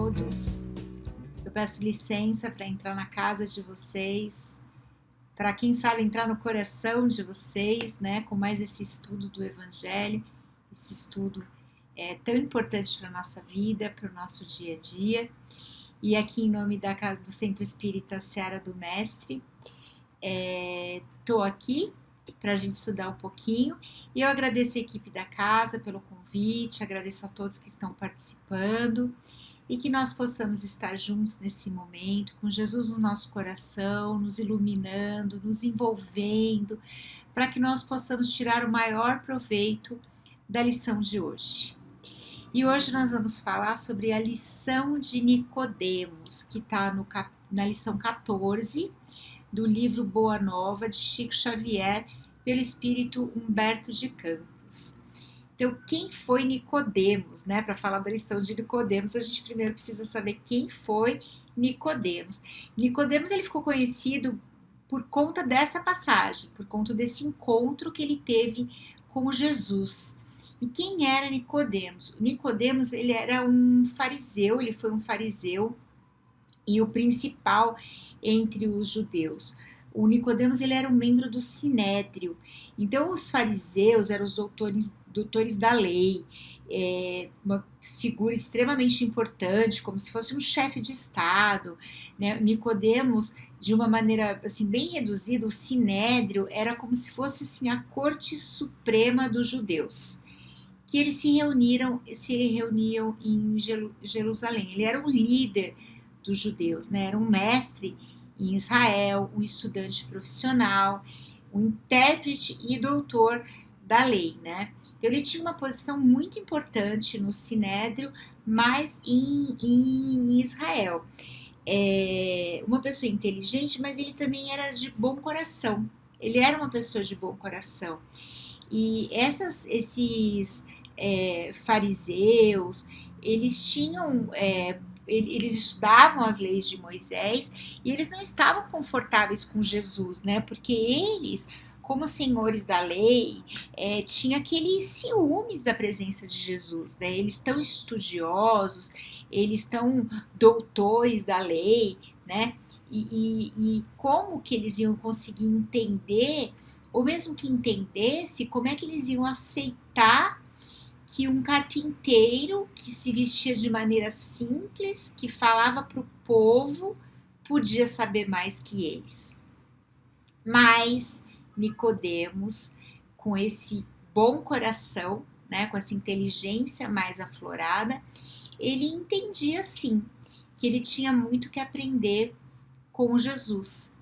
todos. Eu peço licença para entrar na casa de vocês, para quem sabe entrar no coração de vocês, né, com mais esse estudo do Evangelho. Esse estudo é tão importante para a nossa vida, para o nosso dia a dia. E aqui em nome da casa do Centro Espírita Seara do Mestre, estou aqui para a gente estudar um pouquinho, e eu agradeço a equipe da casa pelo convite, agradeço a todos que estão participando, e que nós possamos estar juntos nesse momento, com Jesus no nosso coração, nos iluminando, nos envolvendo, para que nós possamos tirar o maior proveito da lição de hoje. E hoje nós vamos falar sobre a lição de Nicodemos, que está na lição 14, do livro Boa Nova, de Chico Xavier, pelo espírito Humberto de Campos. Então, quem foi Nicodemos, né? Para falar da lição de Nicodemos, a gente primeiro precisa saber quem foi Nicodemos. Nicodemos, ele ficou conhecido por conta dessa passagem, por conta desse encontro que ele teve com Jesus. E quem era Nicodemos? Nicodemos, ele era um fariseu, ele foi um fariseu e o principal entre os judeus. O Nicodemos, ele era um membro do Sinédrio. Então, os fariseus eram os doutores da lei, uma figura extremamente importante, como se fosse um chefe de Estado, né? Nicodemos, de uma maneira assim, bem reduzida, o Sinédrio era como se fosse assim, a corte suprema dos judeus, que eles se reuniam em Jerusalém. Ele era um líder dos judeus, né? Era um mestre em Israel, um estudante profissional, um intérprete e doutor da lei, né? Então ele tinha uma posição muito importante no Sinédrio, mas em Israel. Uma pessoa inteligente, mas ele também era de bom coração. Ele era uma pessoa de bom coração. E esses fariseus, eles tinham... eles estudavam as leis de Moisés e eles não estavam confortáveis com Jesus, né? Porque eles, como senhores da lei, tinham aqueles ciúmes da presença de Jesus, né? Eles estão estudiosos, eles estão doutores da lei, né? E como que eles iam conseguir entender, ou mesmo que entendesse, como é que eles iam aceitar que um carpinteiro que se vestia de maneira simples, que falava para o povo, podia saber mais que eles. Mas Nicodemos, com esse bom coração, né, com essa inteligência mais aflorada, ele entendia sim que ele tinha muito que aprender com Jesus.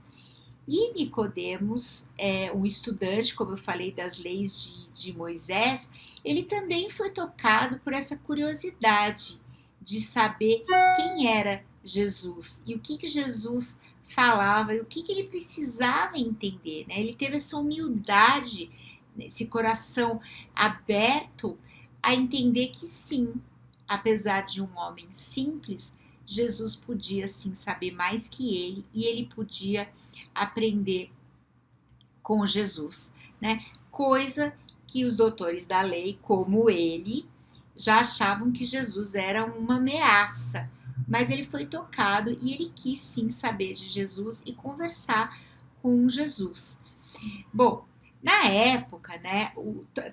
E Nicodemos, um estudante, como eu falei, das leis de Moisés, ele também foi tocado por essa curiosidade de saber quem era Jesus e o que Jesus falava e o que ele precisava entender, né? Ele teve essa humildade, esse coração aberto a entender que sim, apesar de um homem simples, Jesus podia sim saber mais que ele e ele podia aprender com Jesus, né? Coisa que os doutores da lei, como ele, já achavam que Jesus era uma ameaça, mas ele foi tocado e ele quis sim saber de Jesus e conversar com Jesus. Bom, na época, né,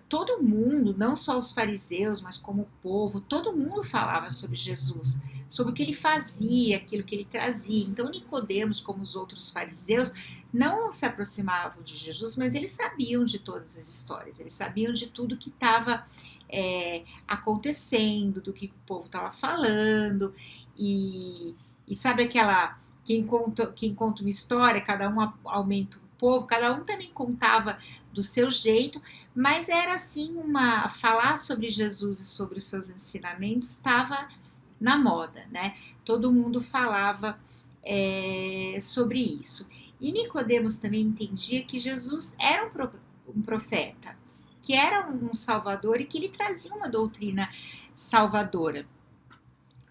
todo mundo, não só os fariseus, mas como o povo, todo mundo falava sobre Jesus, sobre o que ele fazia, aquilo que ele trazia. Então, Nicodemos, como os outros fariseus, não se aproximavam de Jesus, mas eles sabiam de todas as histórias, eles sabiam de tudo que estava acontecendo, do que o povo estava falando, e sabe aquela... Quem conta uma história, cada um aumenta um pouco, cada um também contava do seu jeito, mas era assim, falar sobre Jesus e sobre os seus ensinamentos estava na moda, né? Todo mundo falava sobre isso. E Nicodemos também entendia que Jesus era um profeta, que era um salvador e que ele trazia uma doutrina salvadora.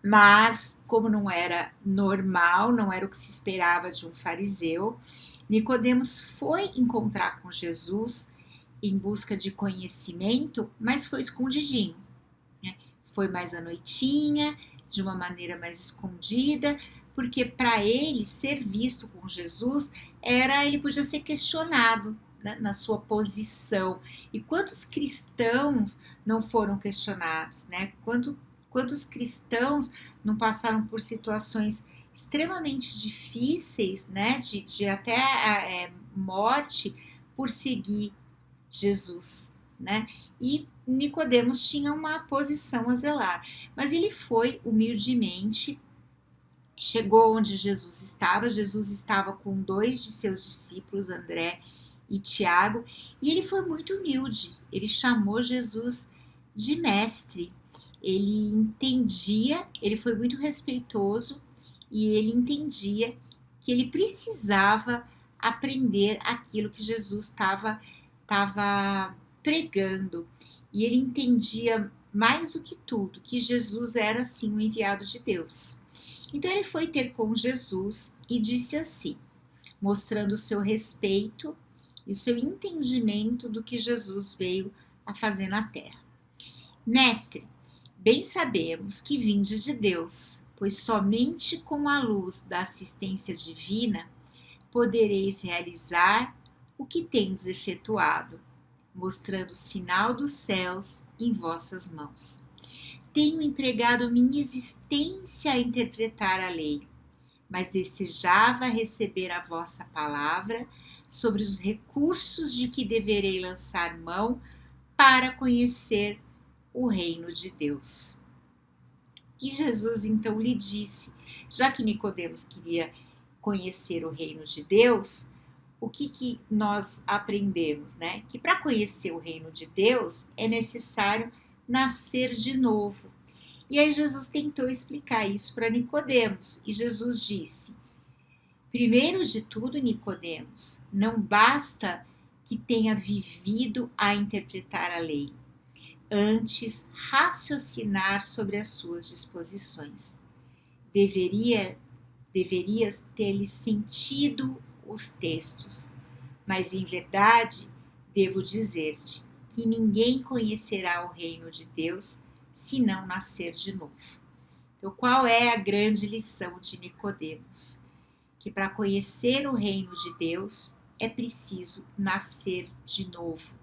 Mas, como não era normal, não era o que se esperava de um fariseu, Nicodemos foi encontrar com Jesus em busca de conhecimento, mas foi escondidinho, né? Foi mais à noitinha, de uma maneira mais escondida, porque para ele ser visto com Jesus ele podia ser questionado, né, na sua posição. E quantos cristãos não foram questionados, né? Quantos cristãos não passaram por situações extremamente difíceis, né? De até morte por seguir Jesus, né? E Nicodemos tinha uma posição a zelar, mas ele foi humildemente, chegou onde Jesus estava com 2 de seus discípulos, André e Tiago, e ele foi muito humilde, ele chamou Jesus de mestre, ele entendia, ele foi muito respeitoso e ele entendia que ele precisava aprender aquilo que Jesus estava pregando, e ele entendia mais do que tudo que Jesus era sim o enviado de Deus. Então ele foi ter com Jesus e disse assim, mostrando o seu respeito e o seu entendimento do que Jesus veio a fazer na terra. Mestre, bem sabemos que vinde de Deus, pois somente com a luz da assistência divina podereis realizar o que tendes efetuado, mostrando o sinal dos céus em vossas mãos. Tenho empregado minha existência a interpretar a lei, mas desejava receber a vossa palavra sobre os recursos de que deverei lançar mão para conhecer o reino de Deus. E Jesus então lhe disse, já que Nicodemos queria conhecer o reino de Deus, o que nós aprendemos, né? Que para conhecer o reino de Deus é necessário nascer de novo. E aí Jesus tentou explicar isso para Nicodemos, e Jesus disse: primeiro de tudo, Nicodemos, não basta que tenha vivido a interpretar a lei, antes raciocinar sobre as suas disposições. Deverias ter-lhe sentido os textos, mas em verdade devo dizer-te que ninguém conhecerá o reino de Deus se não nascer de novo. Então, qual é a grande lição de Nicodemos? Que para conhecer o reino de Deus é preciso nascer de novo.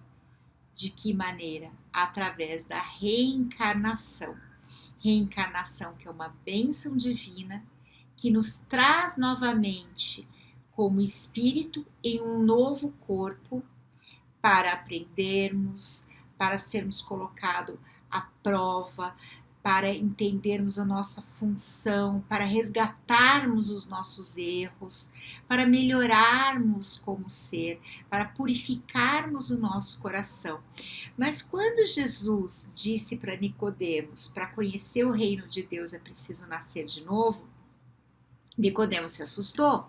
De que maneira? Através da reencarnação. Reencarnação que é uma bênção divina que nos traz novamente como espírito em um novo corpo para aprendermos, para sermos colocados à prova, para entendermos a nossa função, para resgatarmos os nossos erros, para melhorarmos como ser, para purificarmos o nosso coração. Mas quando Jesus disse para Nicodemos, para conhecer o reino de Deus é preciso nascer de novo, Nicodemos se assustou,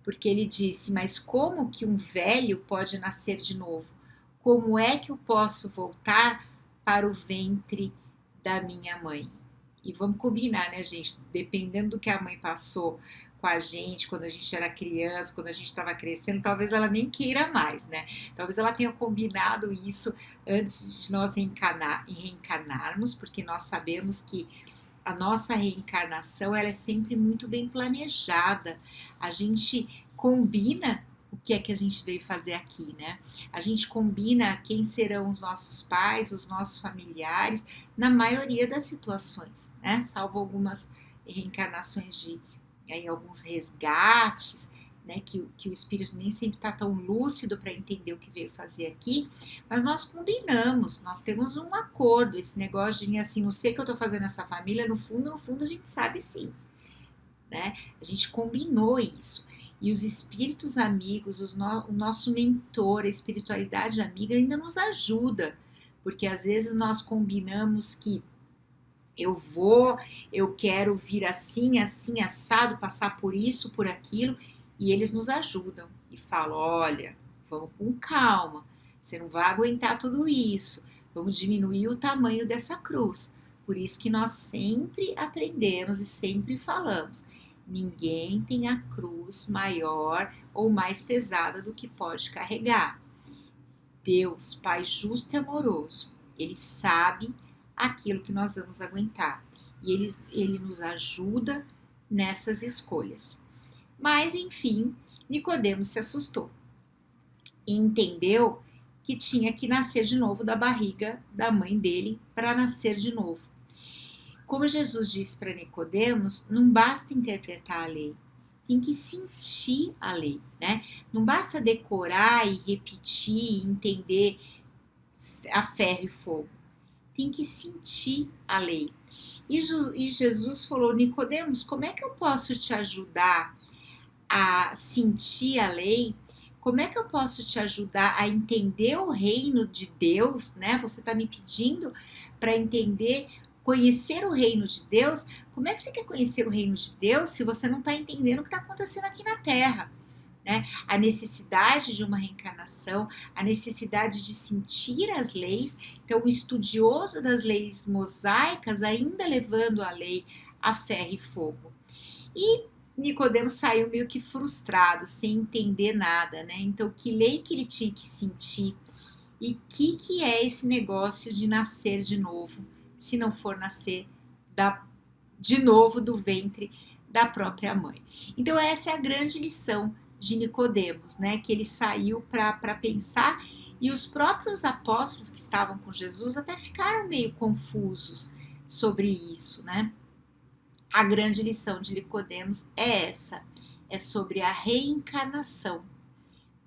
porque ele disse, mas como que um velho pode nascer de novo? Como é que eu posso voltar para o ventre da minha mãe? E vamos combinar, né, gente? Dependendo do que a mãe passou com a gente, quando a gente era criança, quando a gente estava crescendo, talvez ela nem queira mais, né? Talvez ela tenha combinado isso antes de nós reencarnarmos, porque nós sabemos que a nossa reencarnação ela é sempre muito bem planejada. A gente combina o que é que a gente veio fazer aqui, né? A gente combina quem serão os nossos pais, os nossos familiares, na maioria das situações, né? Salvo algumas reencarnações de aí, alguns resgates, né? Que o espírito nem sempre está tão lúcido para entender o que veio fazer aqui, mas nós combinamos, nós temos um acordo, esse negócio de assim, não sei o que eu estou fazendo nessa família, no fundo a gente sabe sim, né? A gente combinou isso. E os espíritos amigos, o nosso mentor, a espiritualidade amiga ainda nos ajuda, porque às vezes nós combinamos que eu quero vir assim, assim, assado, passar por isso, por aquilo, e eles nos ajudam e falam, olha, vamos com calma, você não vai aguentar tudo isso, vamos diminuir o tamanho dessa cruz. Por isso que nós sempre aprendemos e sempre falamos, ninguém tem a cruz maior ou mais pesada do que pode carregar. Deus, Pai justo e amoroso, Ele sabe aquilo que nós vamos aguentar. e ele nos ajuda nessas escolhas. Mas, enfim, Nicodemos se assustou e entendeu que tinha que nascer de novo da barriga da mãe dele para nascer de novo. Como Jesus disse para Nicodemos, não basta interpretar a lei, tem que sentir a lei, né? Não basta decorar e repetir e entender a ferro e fogo, tem que sentir a lei. E Jesus falou: Nicodemos, como é que eu posso te ajudar a sentir a lei? Como é que eu posso te ajudar a entender o reino de Deus, né? Você está me pedindo para entender, conhecer o reino de Deus. Como é que você quer conhecer o reino de Deus se você não está entendendo o que está acontecendo aqui na Terra? Né? A necessidade de uma reencarnação, a necessidade de sentir as leis. Então, o estudioso das leis mosaicas ainda levando a lei a ferro e fogo. E Nicodemos saiu meio que frustrado, sem entender nada, né? Então, que lei que ele tinha que sentir e que é esse negócio de nascer de novo, se não for nascer de novo do ventre da própria mãe. Então, essa é a grande lição de Nicodemos, né? Que ele saiu para pensar, e os próprios apóstolos que estavam com Jesus até ficaram meio confusos sobre isso, né? A grande lição de Nicodemos é essa, é sobre a reencarnação.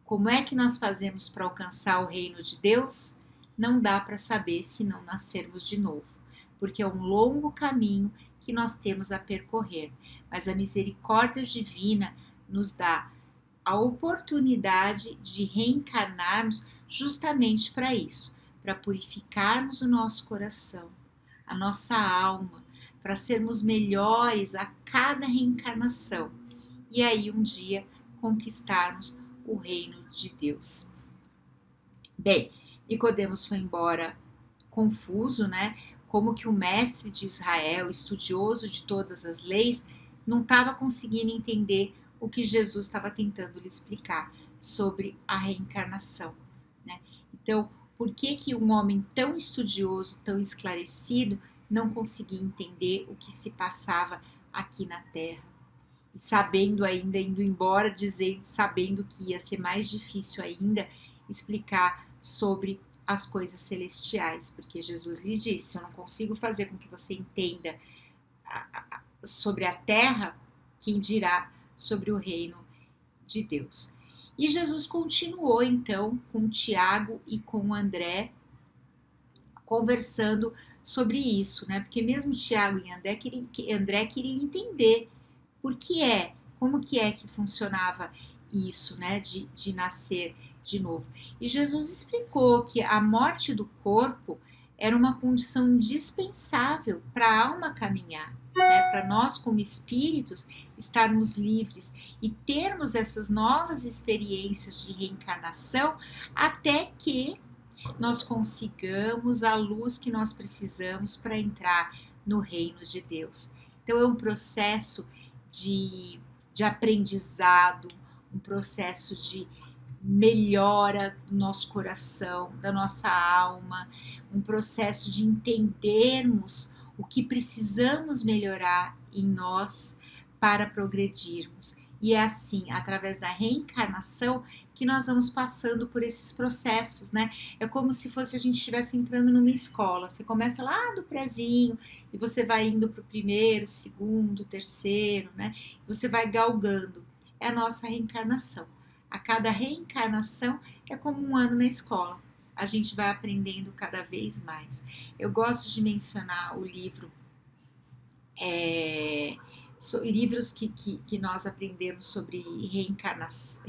Como é que nós fazemos para alcançar o reino de Deus? Não dá para saber se não nascermos de novo, porque é um longo caminho que nós temos a percorrer, mas a misericórdia divina nos dá a oportunidade de reencarnarmos justamente para isso, para purificarmos o nosso coração, a nossa alma, para sermos melhores a cada reencarnação e aí um dia conquistarmos o reino de Deus. Bem, Nicodemos foi embora confuso, né? Como que o mestre de Israel, estudioso de todas as leis, não estava conseguindo entender o que Jesus estava tentando lhe explicar sobre a reencarnação, né? Então, por que um homem tão estudioso, tão esclarecido, não conseguia entender o que se passava aqui na Terra? E sabendo ainda, indo embora, sabendo que ia ser mais difícil ainda explicar sobre as coisas celestiais, porque Jesus lhe disse: eu não consigo fazer com que você entenda sobre a terra, quem dirá sobre o reino de Deus. E Jesus continuou então com Tiago e com André conversando sobre isso, né? Porque mesmo Tiago e André queriam entender como que é que funcionava isso, né? De nascer de novo. E Jesus explicou que a morte do corpo era uma condição indispensável para a alma caminhar, né? Para nós, como espíritos, estarmos livres e termos essas novas experiências de reencarnação até que nós consigamos a luz que nós precisamos para entrar no reino de Deus. Então é um processo de aprendizado, um processo de melhora do nosso coração, da nossa alma, um processo de entendermos o que precisamos melhorar em nós para progredirmos. E é assim, através da reencarnação, que nós vamos passando por esses processos, né? É como se fosse a gente estivesse entrando numa escola. Você começa lá do prezinho e você vai indo para o primeiro, segundo, terceiro, né? Você vai galgando. É a nossa reencarnação. A cada reencarnação é como um ano na escola. A gente vai aprendendo cada vez mais. Eu gosto de mencionar o livro, livros que nós aprendemos sobre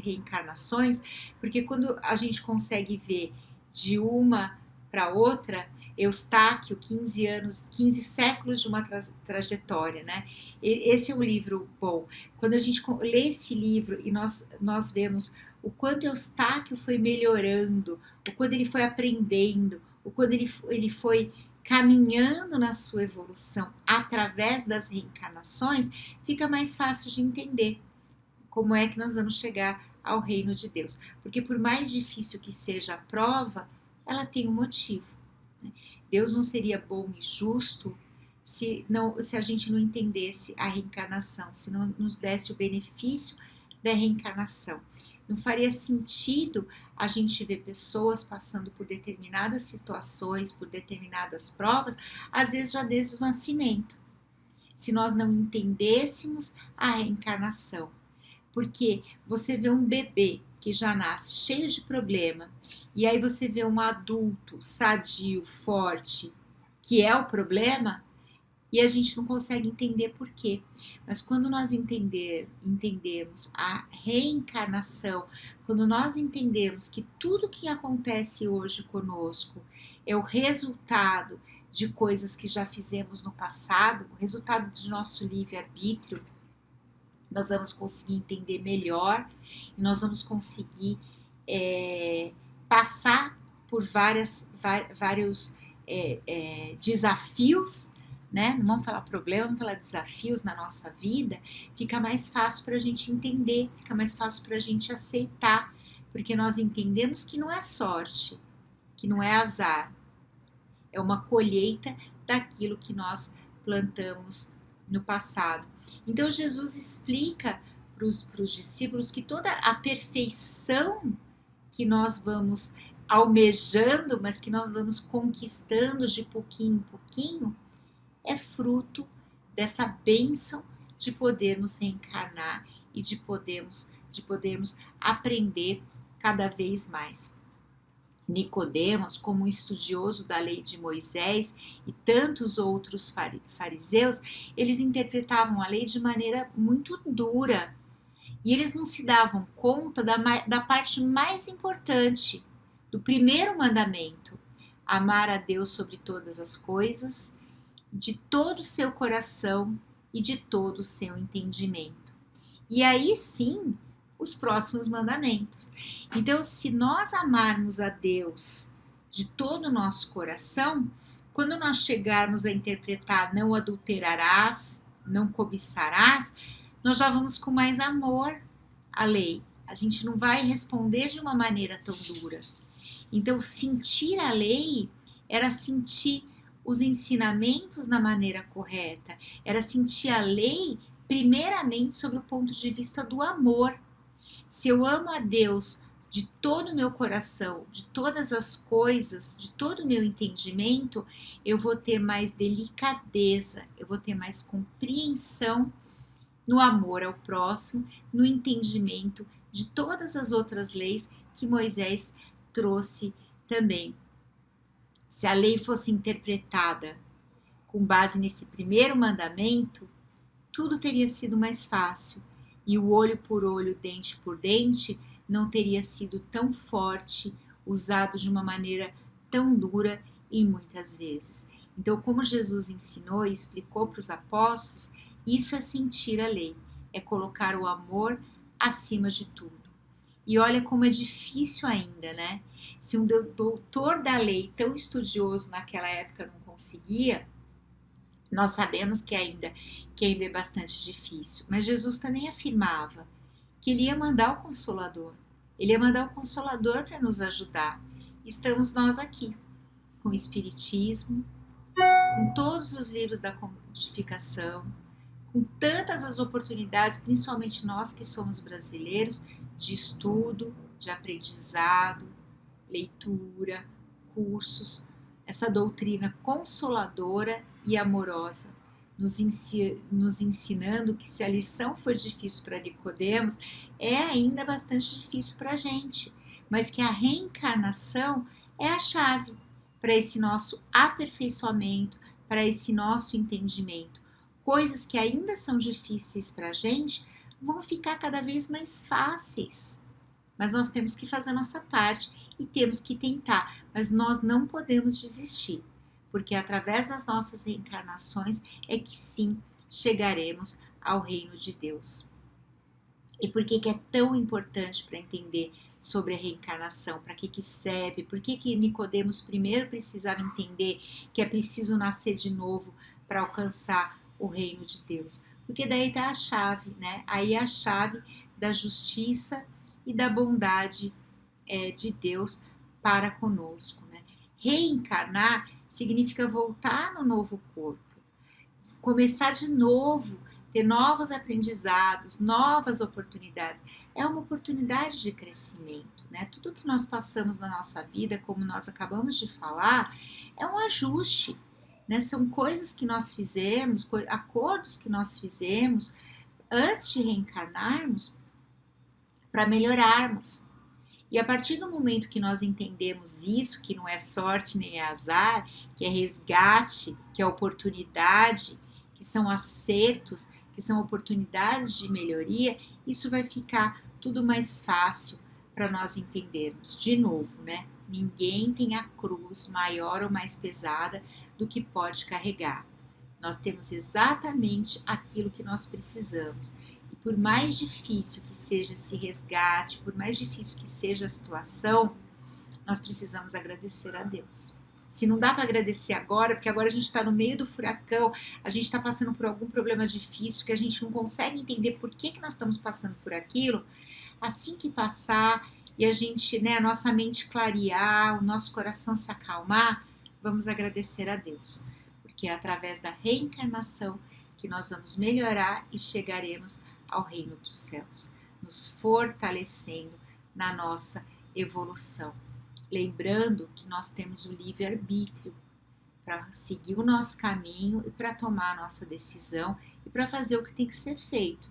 reencarnações, porque quando a gente consegue ver de uma para outra, Eustáquio, 15 séculos de uma trajetória, né? Esse é um livro bom. Quando a gente lê esse livro e nós vemos o quanto Eustáquio foi melhorando, o quanto ele foi aprendendo, o quanto ele foi caminhando na sua evolução através das reencarnações, fica mais fácil de entender como é que nós vamos chegar ao reino de Deus. Porque por mais difícil que seja a prova, ela tem um motivo. Deus não seria bom e justo se a gente não entendesse a reencarnação, se não nos desse o benefício da reencarnação. Não faria sentido a gente ver pessoas passando por determinadas situações, por determinadas provas, às vezes já desde o nascimento, se nós não entendêssemos a reencarnação. Porque você vê um bebê que já nasce cheio de problema, e aí você vê um adulto sadio, forte, que é o problema, e a gente não consegue entender por quê. Mas quando nós entendemos a reencarnação, quando nós entendemos que tudo que acontece hoje conosco é o resultado de coisas que já fizemos no passado, o resultado do nosso livre-arbítrio, nós vamos conseguir entender melhor e nós vamos conseguir passar por vários desafios, né? Não vamos falar problema, vamos falar desafios na nossa vida. Fica mais fácil para a gente entender, fica mais fácil para a gente aceitar, porque nós entendemos que não é sorte, que não é azar, é uma colheita daquilo que nós plantamos no passado. Então Jesus explica para os discípulos que toda a perfeição que nós vamos almejando, mas que nós vamos conquistando de pouquinho em pouquinho, é fruto dessa bênção de podermos reencarnar e de podermos aprender cada vez mais. Nicodemos, como um estudioso da lei de Moisés e tantos outros fariseus, eles interpretavam a lei de maneira muito dura e eles não se davam conta da parte mais importante, do primeiro mandamento: amar a Deus sobre todas as coisas, de todo o seu coração e de todo o seu entendimento. E aí sim, os próximos mandamentos. Então, se nós amarmos a Deus de todo o nosso coração, quando nós chegarmos a interpretar não adulterarás, não cobiçarás, nós já vamos com mais amor à lei. A gente não vai responder de uma maneira tão dura. Então, sentir a lei era sentir os ensinamentos na maneira correta, era sentir a lei primeiramente sobre o ponto de vista do amor. Se eu amo a Deus de todo o meu coração, de todas as coisas, de todo o meu entendimento, eu vou ter mais delicadeza, eu vou ter mais compreensão no amor ao próximo, no entendimento de todas as outras leis que Moisés trouxe também. Se a lei fosse interpretada com base nesse primeiro mandamento, tudo teria sido mais fácil e o olho por olho, dente por dente não teria sido tão forte, usado de uma maneira tão dura e muitas vezes. Então, como Jesus ensinou e explicou para os apóstolos, isso é sentir a lei, é colocar o amor acima de tudo. E olha como é difícil ainda, né? Se um doutor da lei tão estudioso naquela época não conseguia, nós sabemos que ainda é bastante difícil. Mas Jesus também afirmava que ele ia mandar o Consolador. Ele ia mandar o Consolador para nos ajudar. Estamos nós aqui, com o Espiritismo, com todos os livros da codificação, com tantas as oportunidades, principalmente nós que somos brasileiros, de estudo, de aprendizado, leitura, cursos, essa doutrina consoladora e amorosa, nos ensinando que se a lição foi difícil para Nicodemos, é ainda bastante difícil para a gente, mas que a reencarnação é a chave para esse nosso aperfeiçoamento, para esse nosso entendimento. Coisas que ainda são difíceis para a gente vão ficar cada vez mais fáceis, mas nós temos que fazer a nossa parte e temos que tentar, mas nós não podemos desistir, porque através das nossas reencarnações é que sim chegaremos ao reino de Deus. E por que é tão importante para entender sobre a reencarnação? Para que serve? Por que Nicodemos primeiro precisava entender que é preciso nascer de novo para alcançar o reino de Deus? Porque daí está a chave, né? Aí é a chave da justiça e da bondade de Deus para conosco, né? Reencarnar significa voltar no novo corpo. começar de novo, ter novos aprendizados, novas oportunidades. É uma oportunidade de crescimento, né? Tudo que nós passamos na nossa vida, como nós acabamos de falar, é um ajuste, né? São coisas que nós fizemos, acordos que nós fizemos antes de reencarnarmos para melhorarmos. E a partir do momento que nós entendemos isso, que não é sorte nem é azar, que é resgate, que é oportunidade, que são acertos, que são oportunidades de melhoria, isso vai ficar tudo mais fácil para nós entendermos. De novo, né? Ninguém tem a cruz maior ou mais pesada do que pode carregar. Nós temos exatamente aquilo que nós precisamos. Por mais difícil que seja esse resgate, por mais difícil que seja a situação, nós precisamos agradecer a Deus. Se não dá para agradecer agora, porque agora a gente está no meio do furacão, a gente está passando por algum problema difícil, que a gente não consegue entender por que nós estamos passando por aquilo, assim que passar e a gente, né, a nossa mente clarear, o nosso coração se acalmar, vamos agradecer a Deus. Porque é através da reencarnação que nós vamos melhorar e chegaremos ao reino dos céus, nos fortalecendo na nossa evolução. Lembrando que nós temos o livre-arbítrio para seguir o nosso caminho e para tomar a nossa decisão e para fazer o que tem que ser feito.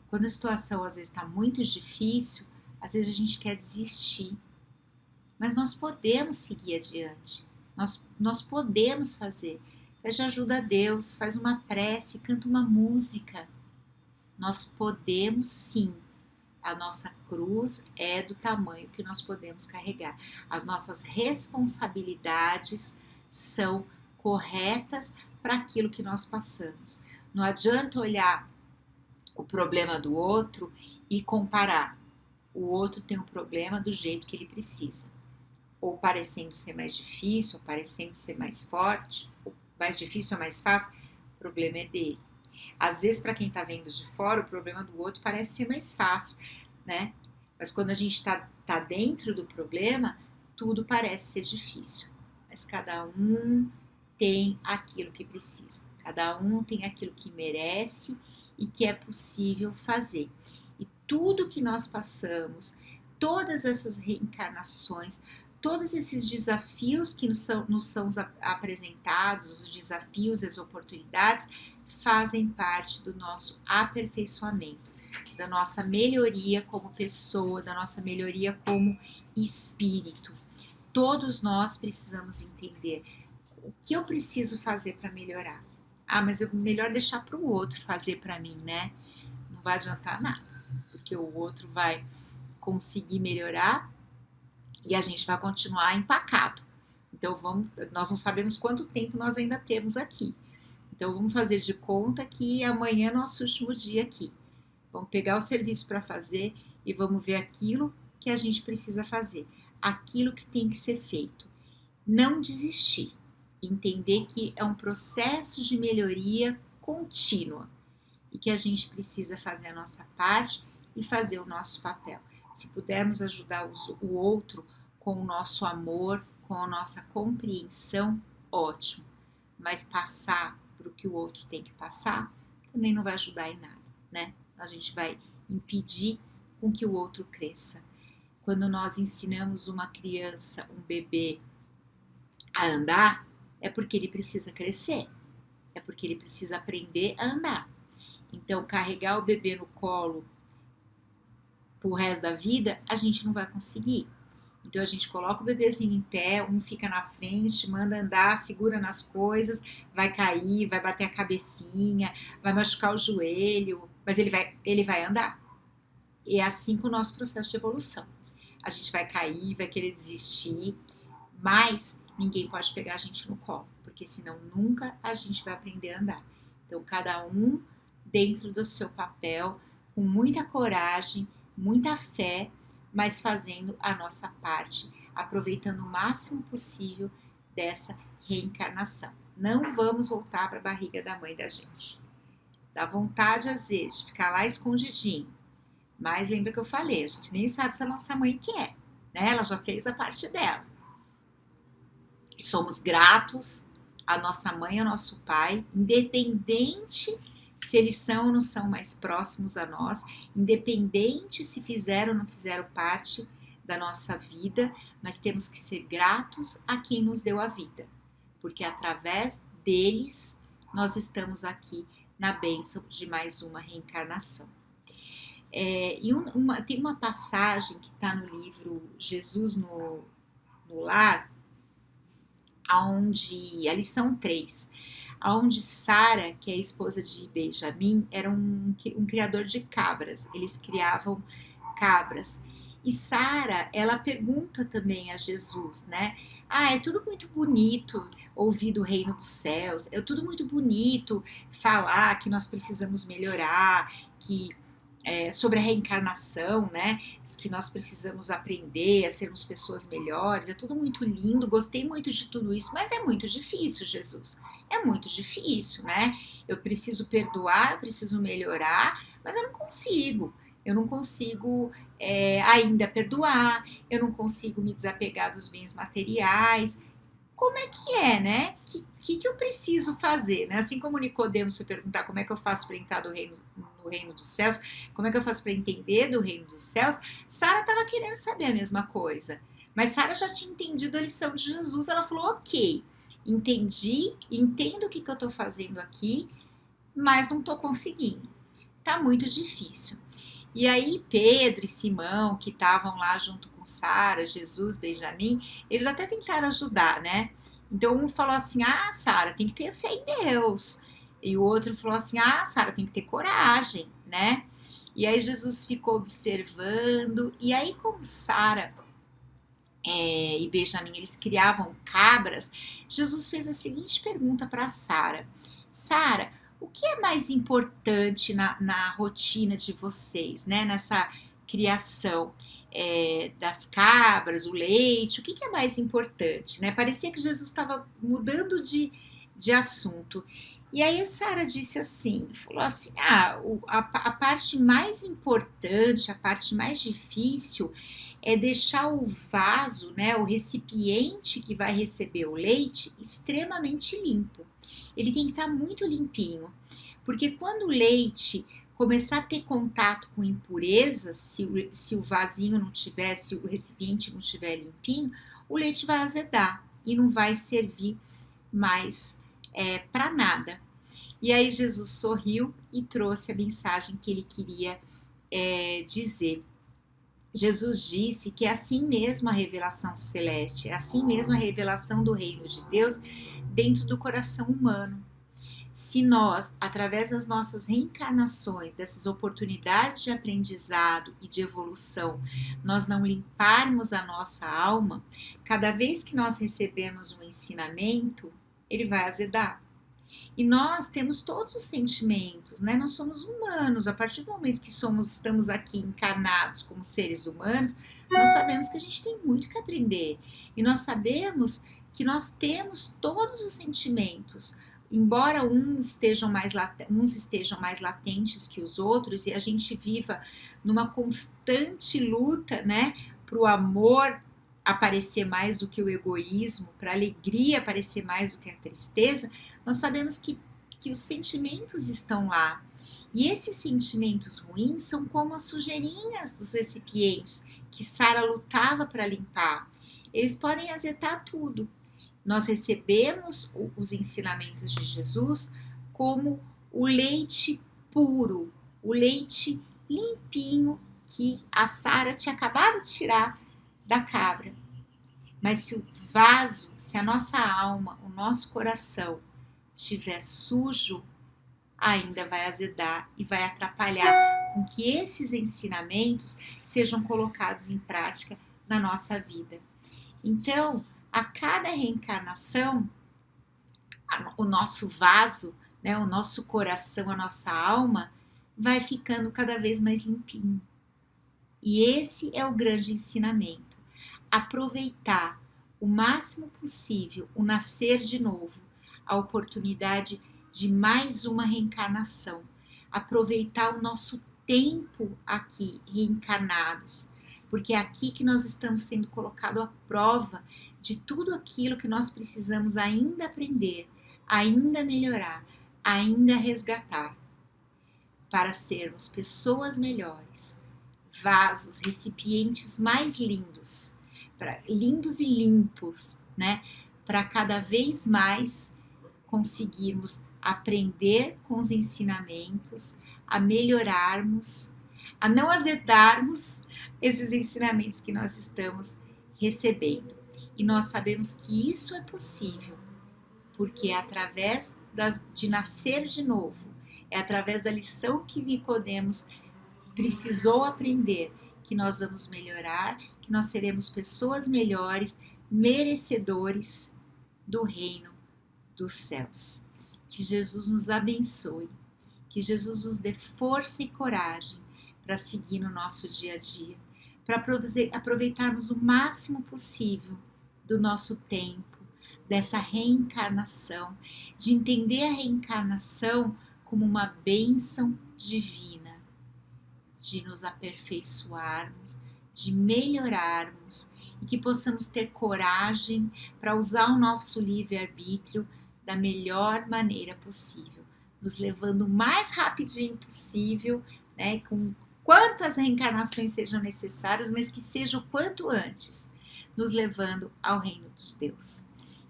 Quando a situação às vezes está muito difícil, às vezes a gente quer desistir, mas nós podemos seguir adiante, nós podemos fazer. Pede ajuda a Deus, faz uma prece, canta uma música. Nós podemos sim. A nossa cruz é do tamanho que nós podemos carregar. As nossas responsabilidades são corretas para aquilo que nós passamos. Não adianta olhar o problema do outro e comparar. O outro tem um problema do jeito que ele precisa. Ou parecendo ser mais difícil, ou parecendo ser mais forte, ou mais difícil ou mais fácil, o problema é dele. Às vezes, para quem está vendo de fora, o problema do outro parece ser mais fácil, né? Mas quando a gente tá dentro do problema, tudo parece ser difícil. Mas cada um tem aquilo que precisa. Cada um tem aquilo que merece e que é possível fazer. E tudo que nós passamos, todas essas reencarnações, todos esses desafios que nos são apresentados, os desafios e as oportunidades, fazem parte do nosso aperfeiçoamento, da nossa melhoria como pessoa, da nossa melhoria como espírito. Todos nós precisamos entender o que eu preciso fazer para melhorar. Ah, mas é melhor deixar para o outro fazer para mim, né? Não vai adiantar nada, porque o outro vai conseguir melhorar e a gente vai continuar empacado. Então nós não sabemos quanto tempo nós ainda temos aqui. Então vamos fazer de conta que amanhã é nosso último dia aqui. Vamos pegar o serviço para fazer e vamos ver aquilo que a gente precisa fazer, aquilo que tem que ser feito. Não desistir, entender que é um processo de melhoria contínua e que a gente precisa fazer a nossa parte e fazer o nosso papel. Se pudermos ajudar o outro com o nosso amor, com a nossa compreensão, ótimo. Mas passar para o que o outro tem que passar também não vai ajudar em nada, né? A gente vai impedir com que o outro cresça. Quando nós ensinamos uma criança, um bebê, a andar, é porque ele precisa crescer, é porque ele precisa aprender a andar. Então, carregar o bebê no colo pro resto da vida, a gente não vai conseguir. Então, a gente coloca o bebezinho em pé, um fica na frente, manda andar, segura nas coisas, vai cair, vai bater a cabecinha, vai machucar o joelho, mas ele vai andar. E é assim com o nosso processo de evolução. A gente vai cair, vai querer desistir, mas ninguém pode pegar a gente no colo, porque senão nunca a gente vai aprender a andar. Então, cada um dentro do seu papel, com muita coragem, muita fé, mas fazendo a nossa parte, aproveitando o máximo possível dessa reencarnação. Não vamos voltar para a barriga da mãe da gente. Dá vontade, às vezes, de ficar lá escondidinho. Mas lembra que eu falei, a gente nem sabe se a nossa mãe quer, né? Ela já fez a parte dela. E somos gratos a nossa mãe e o nosso pai, independente se eles são ou não são mais próximos a nós, independente se fizeram ou não fizeram parte da nossa vida, mas temos que ser gratos a quem nos deu a vida, porque através deles nós estamos aqui na bênção de mais uma reencarnação. Tem uma passagem que está no livro Jesus no Lar, a lição 3, onde Sara, que é a esposa de Benjamim, era um criador de cabras, eles criavam cabras. E Sara, ela pergunta também a Jesus, né? É tudo muito bonito ouvir do reino dos céus, é tudo muito bonito falar que nós precisamos melhorar, sobre a reencarnação, né? Que nós precisamos aprender a sermos pessoas melhores, é tudo muito lindo, gostei muito de tudo isso, mas é muito difícil, Jesus. É muito difícil, né? Eu preciso perdoar, eu preciso melhorar, mas eu não consigo ainda perdoar, eu não consigo me desapegar dos bens materiais. Como é que é, né? Que eu preciso fazer, né? Assim como Nicodemos foi perguntar como é que eu faço para entrar no reino dos céus, como é que eu faço para entender do reino dos céus, Sara estava querendo saber a mesma coisa. Mas Sara já tinha entendido a lição de Jesus, ela falou, ok, entendi, entendo o que eu estou fazendo aqui, mas não estou conseguindo. Tá muito difícil. E aí Pedro e Simão, que estavam lá junto com Sara, Jesus, Benjamim, eles até tentaram ajudar, né? Então um falou assim, Sara, tem que ter fé em Deus. E o outro falou assim, Sara, tem que ter coragem, né? E aí Jesus ficou observando, e aí como Sara e Benjamim, eles criavam cabras, Jesus fez a seguinte pergunta para Sara. Sara, o que é mais importante na rotina de vocês, né? Nessa criação das cabras, o leite, o que é mais importante, né? Parecia que Jesus estava mudando de assunto. E aí a Sara disse assim, falou assim, a parte mais importante, a parte mais difícil é deixar o vaso, né, o recipiente que vai receber o leite extremamente limpo. Ele tem que estar muito limpinho, porque quando o leite começar a ter contato com impurezas, se o vasinho não tiver, se o recipiente não estiver limpinho, o leite vai azedar e não vai servir mais para nada. E aí Jesus sorriu e trouxe a mensagem que ele queria dizer. Jesus disse que é assim mesmo a revelação celeste, é assim mesmo a revelação do reino de Deus dentro do coração humano. Se nós, através das nossas reencarnações, dessas oportunidades de aprendizado e de evolução, nós não limparmos a nossa alma, cada vez que nós recebemos um ensinamento, ele vai azedar. E nós temos todos os sentimentos, né? Nós somos humanos. A partir do momento que estamos aqui encarnados como seres humanos, nós sabemos que a gente tem muito que aprender. E nós sabemos que nós temos todos os sentimentos, embora uns estejam mais latentes que os outros, e a gente viva numa constante luta, né? Para o amor aparecer mais do que o egoísmo, para a alegria aparecer mais do que a tristeza, nós sabemos que os sentimentos estão lá. E esses sentimentos ruins são como as sujeirinhas dos recipientes que Sara lutava para limpar. Eles podem azedar tudo. Nós recebemos os ensinamentos de Jesus como o leite puro, o leite limpinho que a Sara tinha acabado de tirar da cabra. Mas se o vaso, se a nossa alma, o nosso coração estiver sujo, ainda vai azedar e vai atrapalhar com que esses ensinamentos sejam colocados em prática na nossa vida. Então, a cada reencarnação, o nosso vaso, né, o nosso coração, a nossa alma, vai ficando cada vez mais limpinho. E esse é o grande ensinamento. Aproveitar o máximo possível o nascer de novo, a oportunidade de mais uma reencarnação. Aproveitar o nosso tempo aqui, reencarnados, porque é aqui que nós estamos sendo colocados à prova de tudo aquilo que nós precisamos ainda aprender ainda melhorar, ainda resgatar, para sermos pessoas melhores, vasos, recipientes mais lindos, lindos e limpos, né? Para cada vez mais conseguirmos aprender com os ensinamentos, a melhorarmos, a não azedarmos esses ensinamentos que nós estamos recebendo. E nós sabemos que isso é possível, porque é através de nascer de novo, é através da lição que Nicodemos precisou aprender, que nós vamos melhorar, que nós seremos pessoas melhores, merecedores do reino dos céus. Que Jesus nos abençoe, que Jesus nos dê força e coragem para seguir no nosso dia a dia, para aproveitarmos o máximo possível do nosso tempo, dessa reencarnação, de entender a reencarnação como uma bênção divina, de nos aperfeiçoarmos, de melhorarmos e que possamos ter coragem para usar o nosso livre-arbítrio da melhor maneira possível, nos levando o mais rapidinho possível, né, com quantas reencarnações sejam necessárias, mas que seja o quanto antes, nos levando ao reino de Deus.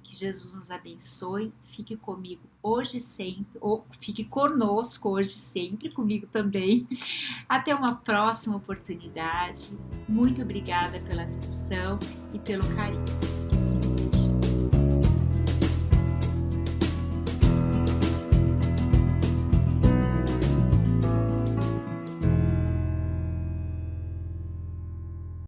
Que Jesus nos abençoe, fique comigo hoje e sempre, ou fique conosco hoje e sempre, comigo também. Até uma próxima oportunidade. Muito obrigada pela atenção e pelo carinho.